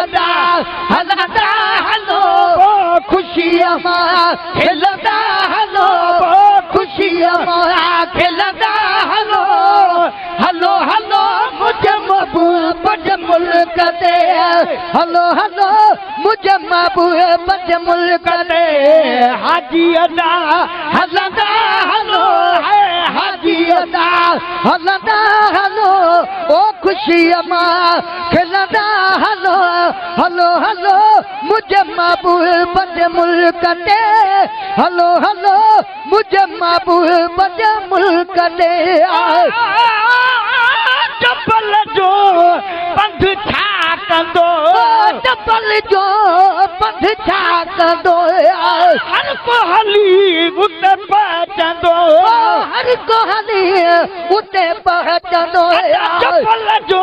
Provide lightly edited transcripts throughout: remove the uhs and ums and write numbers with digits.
अदा हलंदा हलो खुशीअ मां खिलंदा हलो खुशीअ मां खिलंदा हलो हलो हलो मुझे महबूब जे मुल्क ते हलो हलो मुझे महबूब जे मुल्क ते हाजी अदा हलंदा हलो है हाजी अदा हलंदा हलो ओ खुशीअ मां खिलंदा हलो हलो हलो मुझे महबूब जे मुल्क ते हलो हलो मुझे महबूब जे मुल्क ते चपल जो पंध छा कंदो चपल जो पंध छा कंदो हर को हली उते पहुचंदो हर को हली उते पहुचंदो चपल जो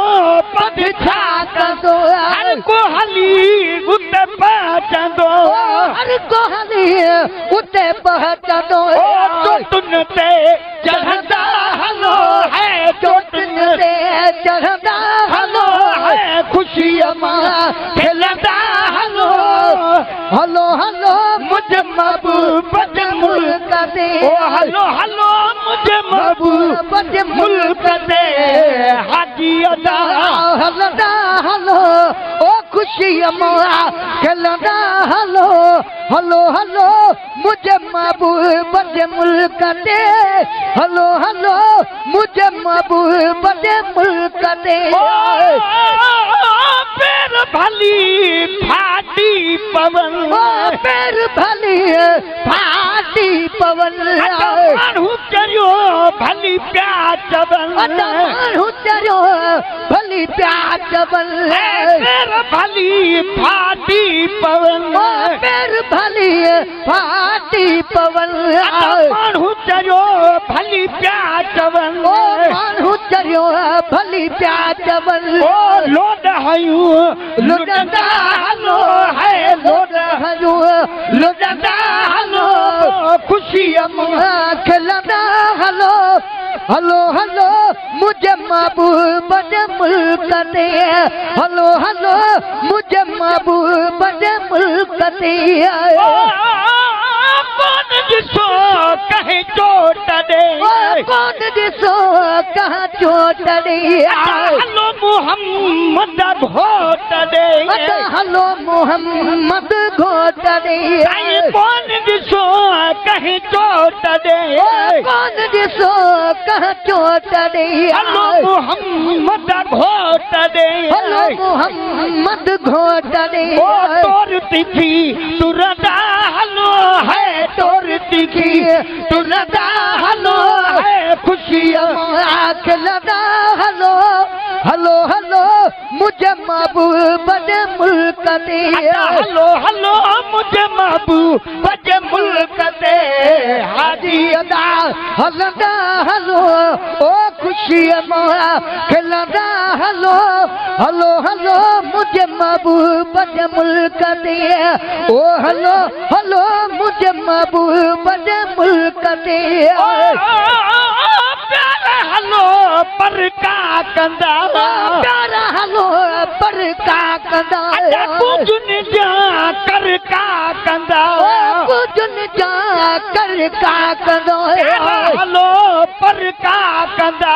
पंध छा कंदो हर को हली उते पहुचंदो हर को हली उते पहुचंदो चोटुन ते चढ़ंदा हलो है चोटुन ते चढ़ंदा हलो है खुशीअ मां खिलंदा हलो हलो हलो मुझे महबूब जे मुल्क ते हलो हलो मुझे महबूब जे मुल्क ते हाजी अदा हलंदा हलो ओ खुशीअ मां खिलंदा हलो हलो हलो मुझे महबूब जे मुल्क ते हलो हलो मुझे महबूब जे मुल्क ते पैर भली फाटी पवन पैर भली फाटी पवन माण्हू चरियो भली प्या चवन माण्हू चरियो भली प्या चवन पैर भली फाटी पवन पैर भली फाटी पवन माण्हू चरियो भली प्या चवन माण्हू चरियो भली प्या चवन लोड हयूं लुटंदा हलो है लोड हयूं लुटंदा हलो खुशीअ मां खिलंदा हलो हलो हलो मुझे महबूब जे मुल्क ते हलो हलो मुझे महबूब जे मुल्क ते कौन ॾिसो कहीं चोट ॾे कौन ॾिसो कहाँ चोट ॾे हलो मोहम्मद घोट ॾे हलो मोहम्मद घोट ॾे कौन ॾिसो कहीं चोट ॾे कौन ॾिसो कहाँ चोट ॾे हलो मोहम्मद घोट ॾे हलो मोहम्मद घोट ॾे तोर तिथी तुरंदा हलो है तोर तिथी तुरंदा हलो है खुशीअ मां खिलंदा हलो हलो हलो मुझे महबूब जे मुल्क ते हलो हलो मुझे महबूब जे मुल्क ते हाजी अदा हलंदा हलो ओ खुशीअ मां खिलंदा हलो हलो हलो मुझे महबूब जे मुल्क ते ओ हलो हलो मुझे महबूब जे मुल्क ते प्यारा हलो पर का कंदा प्यारा हलो पर का कंदा कुझुन जा कर का कंदा कुझुन जा कर का कंदा हलो पर का कंदा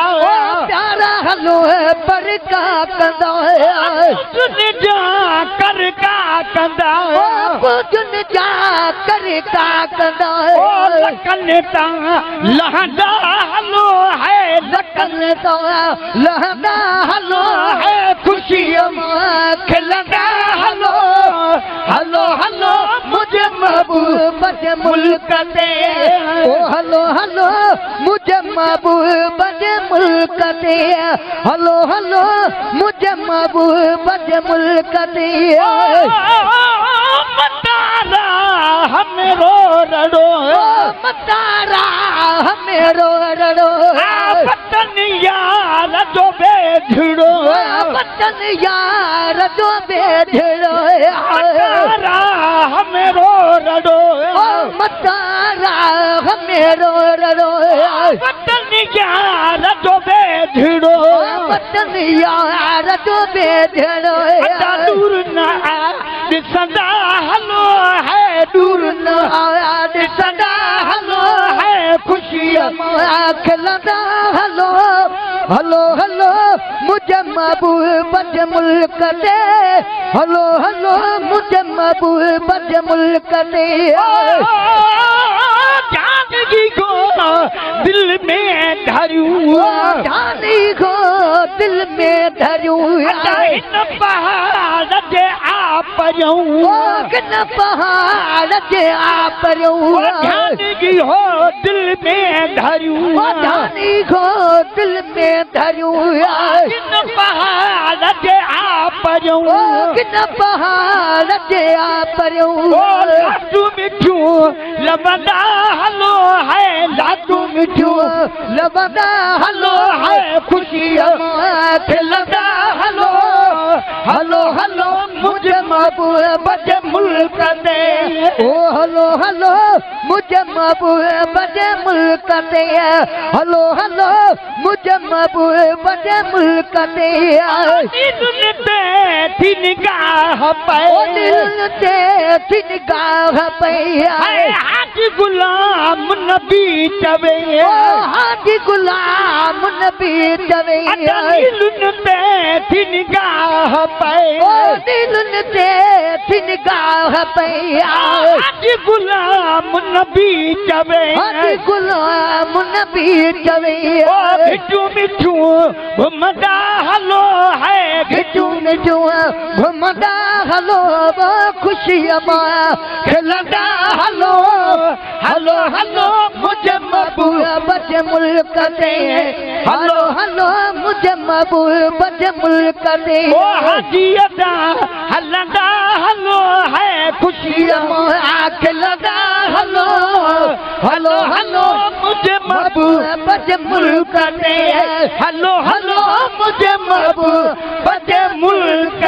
प्यारा हलो पर का कंदा कुझुन जा कर का कंदा कुझुन जा कर का कंदा लखन ता लहंदा हलो है लखन ता लहंदा हलो है खुशीअ मां खिलंदा हलो हलो हलो मुझे महबूब जे मुल्क ते ओ हलो हलो मुझे महबूब जे मुल्क ते हलो हलो मुझे महबूब जे मुल्क ते मतारा हमरो रड़ो मतारा हमरो रड़ो पतन यार जो बेझड़ो पतन यार जो बेझड़ो मतारा हमरो रड़ो मतारा हमरो रड़ो पतन यार जो बेझड़ो पतन यार जो बेझड़ो दूर न आया सदा हलो है दूर न आया सदा हलो है खुशी खिलंदा हलो हलो हलो मुझे महबूब जे मुल्क दे हलो हलो मुझे महबूब जे मुल्क दे जानगी को दिल में धरूं जानी को दिल में धरूं इन पहाड़ ते आप किन पहाड़ ते आप जानगी हो दिल में धरूं जानी को दिल में धरूं किन पहाड़ ते आप किन पहाड़ ते आप लाडू मिठू लबंदा हलो है लाडू मिठू लबंदा हलो है खुशी खिलंदा हलो हलो हलो मुझे महबूब जे मुल्क दे ओ हलो हलो मुझे महबूब जे मुल्क दे हलो हलो मुझे महबूब जे मुल्क दे दिल ते थी निगाह पे दिल ते थी निगाह पे हाजी गुलाम नबी चवे हाजी गुलाम नबी चवे दिल ते थी निगाह पे दिल ते थी निगाह पे हाजी गुलाम नबी चवे हाजी गुलाम नबी चवे मिठू मिठू घुमदा हलो है मिठू मिठू घुमदा हलो खुशी मां खिलंदा हलो हलो हलो मुझे महबूब जे मुल्क दे हलो हलो मुझे महबूब जे मुल्क दे ओ हाजीदा हलंदा हलो है खुशी मां खिलंदा हलो हलो हलो मुझे महबूब जे मुल्क दे हलो हलो मुझे महबूब जे मुल्क